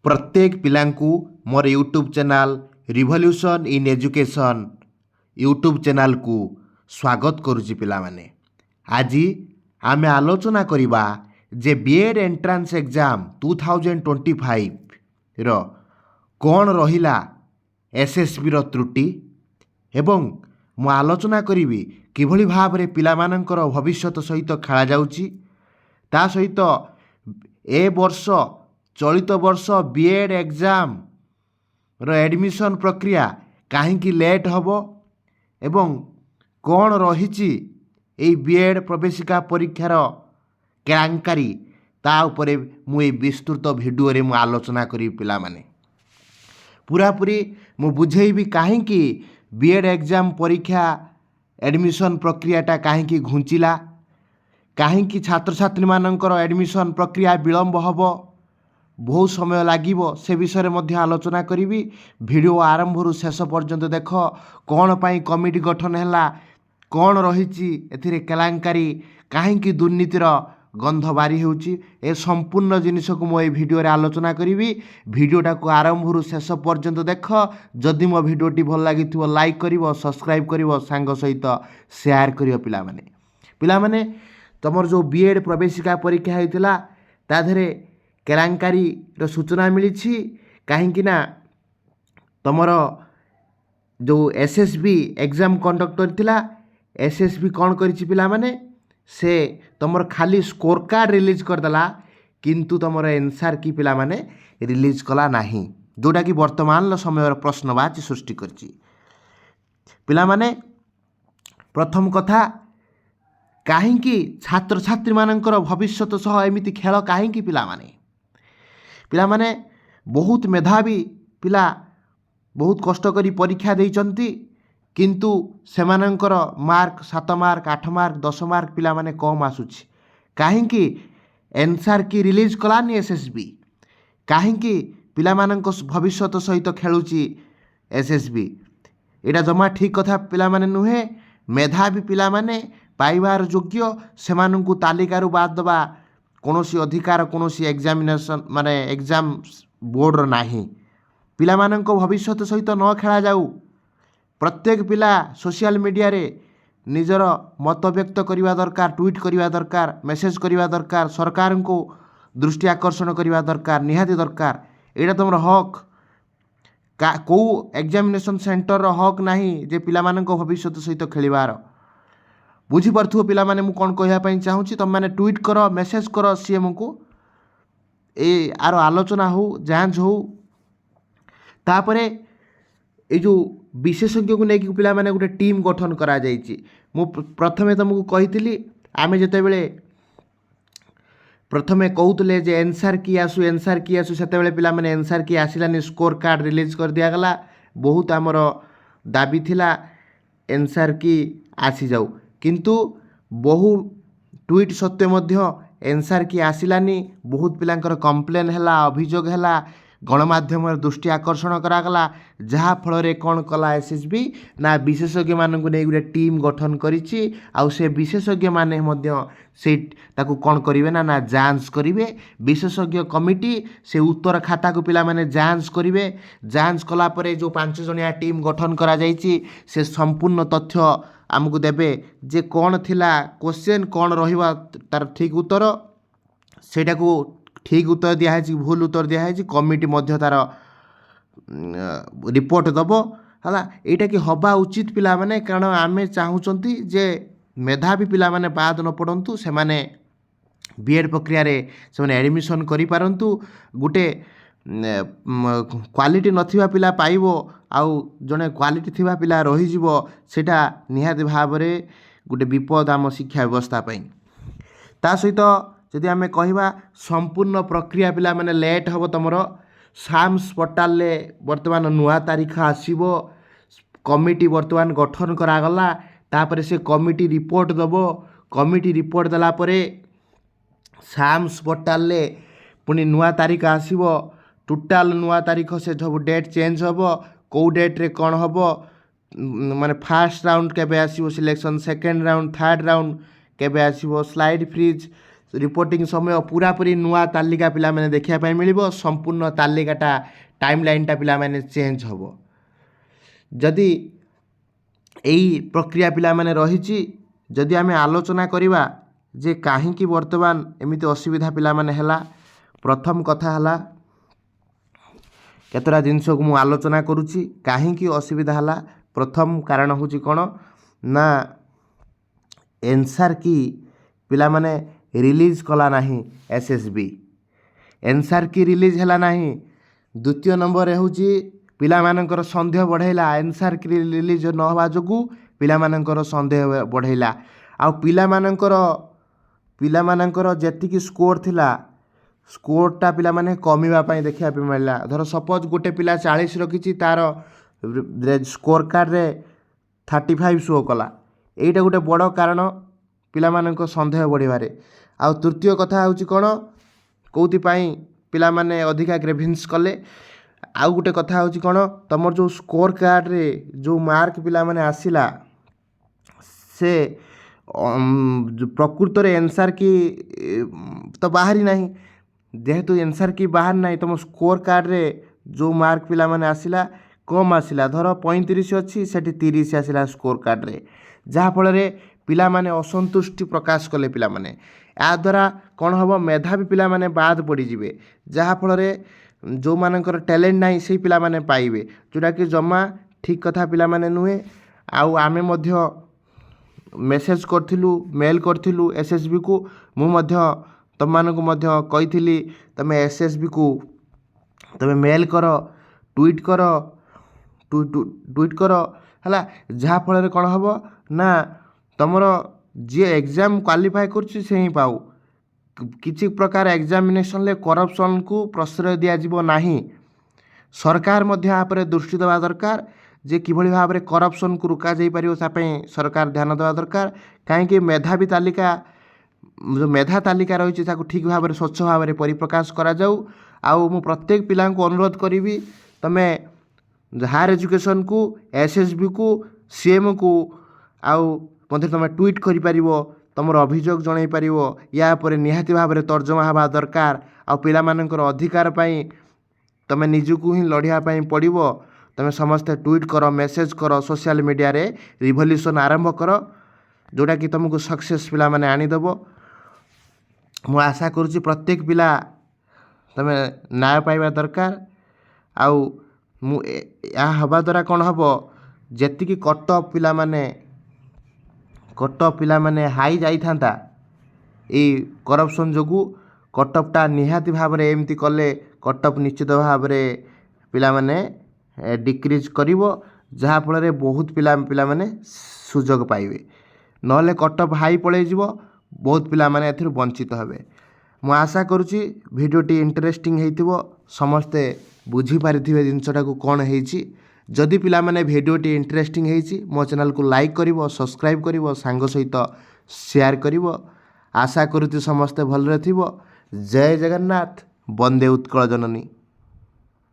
प्रत्येक पिलांकु मोर YouTube channel revolution in education YouTube channel को स्वागत करुछि पिला माने। आज आमे आलोचना करिबा जे बीएड एंट्रांस एग्जाम 2025 रो कौन रहिला एसएसबी रो त्रुटि एवं मु आलोचना करिवि किभली भाबरे पिला मानकर भविष्यत सहित खेला जाउछि। ता सहित ए वर्ष चलित वर्ष बीएड एग्जाम रो एडमिशन प्रक्रिया काहींकि लेट हबो एवं कौन रहिछि एई बीएड प्रवेशिका परीक्षार केलांकारी ता उपरे मु ए विस्तृत भिडियो रे मु आलोचना करी पिला माने। पूरापूरी मु बुझेइबि काहींकि बीएड एग्जाम परीक्षा एडमिशन प्रक्रियाटा काहींकि घुंचिला, काहींकि छात्र छात्री मानकर एडमिशन प्रक्रिया विलंब हबो, बहुत समय लागिबो, से विषय में आलोचना करी। वीडियो आरंभ शेष पर्यंत देख कौन पाई कमिटी गठन है, कौन रही एथिरे केलांकारी, काहींकि दुर्नीतिर गंध बारी होउची, ए संपूर्ण जिनिस को मो भिडियो रे आलोचना करी। भिडियोटा को आरंभ शेष पर्यंत देख। जदि मो भिडियोटी भल लगी लाइक करिवो, सब्सक्राइब करिवो, सांग सहित शेयर करिवो। पिला माने तमर जो बीएड प्रवेशिका परीक्षा होइतिला ता धरे केलांकारी रो सूचना मिली, कहीं ना तुमर जो एसएसबी एग्जाम कंडक्टर थिला, एसएसबी कौन करिछि पिला माने से तुमर खाली स्कोर कार्ड रिलीज करदेला, किंतु तुमर आंसर की पिला माने रिलीज कला नाही, जोटा कि वर्तमान समय प्रश्नवाची सृष्टि करछि। पिला माने प्रथम कथा, काहींकि छात्र छात्री मानकर भविष्यत सह एमिति खेल काहींकि पिला माने बहुत मेधावी पिला बहुत कष्ट करी परीक्षा देइचंती, किंतु सेमानंकर मार्क 7 मार्क 8 मार्क 10 मार्क पिला माने कम आसुछि। काहींकि आंसर की रिलीज कलानी एसएसबी, काहींकि पिला मानक भविष्यत सहित खेलुची एसएसबी। एटा जमा ठीक कथा पिला माने नुहे। मेधावी पिला माने पाइबार योग्य सेमानंकु तालिकारु बाद दबा कोनोसी अधिकार कोनोसी एग्जामिनेशन माने एग्जाम बोर्ड नाही। पिला मानक भविष्यत सहित न खेला जाऊ। प्रत्येक पिला सोशल मीडिया रे निजर मत व्यक्त करने दरकार, ट्वीट करने दरकार, मेसेज करने दरकार, सरकार को दृष्टि आकर्षण करने दरकार, निहाती दरकार। एटा तुम हक कौ एग्जामिनेशन सेंटर हक नाही जे पिला मानक भविष्यत सहित खेलिबार। बुझीपु पिला माने मु कौन कहवाई चाहूँगी, तुम मैंने ट्वीट कर, मेसेज कर सीएम को, ए आर आलोचना हो, जांच हो। तापरे ये जो विशेषज्ञ को लेकिन पिला माने गोटे टीम गठन करा जाइछि। मु प्रथमे तुमको कही आमे जेते बेले प्रथमे कहूले जे आंसर की आसू सेते बेले पिला माने आंसर की आसिलानी, स्कोर कार्ड रिलीज कर दिया गला। बहुत आमर दाबी थिला आंसर की आसी जाऊ, किंतु बहु ट्वीट सत्वे मध्य आंसर की आसिलानी। बहुत पिलांकर कंप्लेन हैला, अभियोग हैला, गणमाध्यम दृष्टि आकर्षण करागला, जहा फल कौन कला एसएसबी ना विशेषज्ञ मानक नहीं गोटे टीम गठन करिछि। आउ से विशेषज्ञ माने मध्य से ताकू कौन करिवे ना जांच करिवे। विशेषज्ञ कमिटी से उत्तर खाता को पिला माने जांच करिवे। जांच कला परे जो 5 जणिया टीम गठन करा जाइछि, से संपूर्ण तथ्य आमको देबे जे कौन थिला क्वेश्चन, कौन रहिबा तार ठीक उत्तर, सेटा को ठीक उत्तर दिया भूल उत्तर दिया कमिटी मध्य तार रिपोर्ट दबो हला। एटा कि हवा उचित पिला माने, कारण आमे चाहूचंती जे मेधावी पिला माने बाद न पड़ंतु, से माने बीएड प्रक्रिया रे से माने एडमिशन करि पारंतु। गुटे क्वालिटी नथिबा पिला पाइबो, आउ जने क्वालिटी थिबा पिला रहि जिवो, सेटा निहाती भाबरे गुटे विपद आम शिक्षा व्यवस्था पई। ता सहित जदि आमे कहिबा संपूर्ण प्रक्रिया पिला माने लेट हबो। तमर साम्स पोर्टाल ले वर्तमान नुआ तारीख आसीबो, कमिटी वर्तमान गठन करागला। तापरे से कमिटी रिपोर्ट दबो, कमिटी रिपोर्ट दला परे साम्स पोर्टाल ले पुनी नुआ तारीख आसीबो। टोटाल नुआ तारीख से सब डेट चेंज हबो, कौ डेट रे कौन हबो, माने फर्स्ट राउंड केबे आसीबो selection, second round, third round केबे आसीबो, स्लाइड फ्रीज रिपोर्टिंग समय पूरापूरी नुआ तालिका पिला माने देखिया पाई मिलिबो संपूर्ण तालिकाटा टाइमलाइनटा पिला माने चेंज होबो जदि एई प्रक्रिया पिला माने रहिछि जदि आमे आलोचना करिबा जे काहींकि वर्तमान एमिति असुविधा पिला माने हला प्रथम कथा हला केतरा जिनस को मु आलोचना करूछि काहींकि असुविधा हला प्रथम कारण होछि कोन ना एनसार की पिला माने रिलीज कला नाही एसएसबी एनसार की रिलीज हला नाही द्वितीय नंबर होछि पिला मानकर संदेह बढ़ेला एनसार की रिलीज न हवा जोगु पिला मानकर संदेह बढ़ेला आ पिला मानकर जेतिकी स्कोर थिला स्कोरटा पिला माने कमिबा पाई देखिया पे मिलला धर सपोज गोटे पिला 40 रखिछि तार स्कोर कार्ड रे 35 शो कला एटा गोटे बड़ कारण पिला मानक संदेह बढ़िबारे आ तृतीय कथा होछि कोन कोउति पाई पिला माने अधिका ग्रेभिंस कले आउ गोटे कथा होछि कोन तमर जो स्कोर कार्ड रे जो मार्क पिला माने आसिला से प्रकृत रे आंसर की तो बाहरी नहीं जेहेतु आंसर की बाहर नहीं तुम स्कोर कार्ड रे जो मार्क पिला माने आसिला कम आसिला धर 35 अच्छी सेठी 30 आसिला स्कोर कार्ड रे जहाँ फल रे पिला माने असंतुष्टि प्रकाश कले पिला माने या द्वारा कौन हम मेधावी पिला माने बाद पड़ जिवे जहाँ फल रे जो मानकर टैलेंट नहीं से पिला माने पाइबे जोटा कि जमा ठीक कथा पिला माने नुहे आउ आमे मध्य मेसेज करथिलु मेल करथिलु एसएसबी को मु मध्य तुम मानक मध्य कहिथिली तमे एसएसबी को तमे मेल कर ट्वीट कर हला जहाँ फल रे कौन हम ना तुमर जी एग्जाम क्वालिफाई करछि से ही पाऊ किसी प्रकार एग्जामिनेशन ले करप्शन को प्रश्रय दिया जीवो नाही सरकार मध्य आपरे दृष्टि देवा दरकार जे किभଳି भाबरे करप्शन को रुका जाई परियो सा पई सरकार ध्यान देवा दरकार काहेकि मेधावी तालिका जो मेधा तालिका रही ताको ठीक भाव में स्वच्छ भाव में परिप्रकाश करा जाऊ आउ मु प्रत्येक पिला को अनुरोध करी तमे हायर एजुकेशन को एसएसबी को सीएम को आउ मध्य तुम ट्वीट करि परिवो तुमर अभियोग जणाई परिवो या पर निहाती भाव में तर्जमा हवा दरकार आउ पिला मानकर अधिकार पाई तमे निजको ही लड़िया पाई पड़िवो तमे समस्ते ट्वीट कर मेसेज कर सोशल मीडिया रे रिवोल्यूशन आरंभ कर जोटा कि तुमको सक्सेस पिला माने आनी देबो मु आशा करुच्ची प्रत्येक पिला तमे न्याय पाइबा दरकार आउ मु या हवा द्वारा कौन हम जेतिकी कट ऑफ पिला माने हाई जाई थांता ए करप्शन जोगु कट ऑफ टा निहाती भाव रे एमती कले कट ऑफ निश्चित भाव रे पिला माने डिक्रीज करिवो जहाँ फल रे बहुत पिला माने सुजोग पाइबे नहले कट ऑफ हाई पड़े जीवो बहुत पिला माने एथिर वंचित हेबे मु आशा करुच्ची भिडियोटी इंटरेस्टिंग हेइथिबो समस्ते बुझी पारिथिबे जिनसटा को कोन हेइची जदि पिला माने भिडियोटी इंटरेस्टिंग हेइची मो चैनल को लाइक करिवो सब्सक्राइब करिवो सांग सहित शेयर करिवो आशा करुच्ची समस्ते भलरे थिबो जय जगन्नाथ वंदे उत्कल जननी।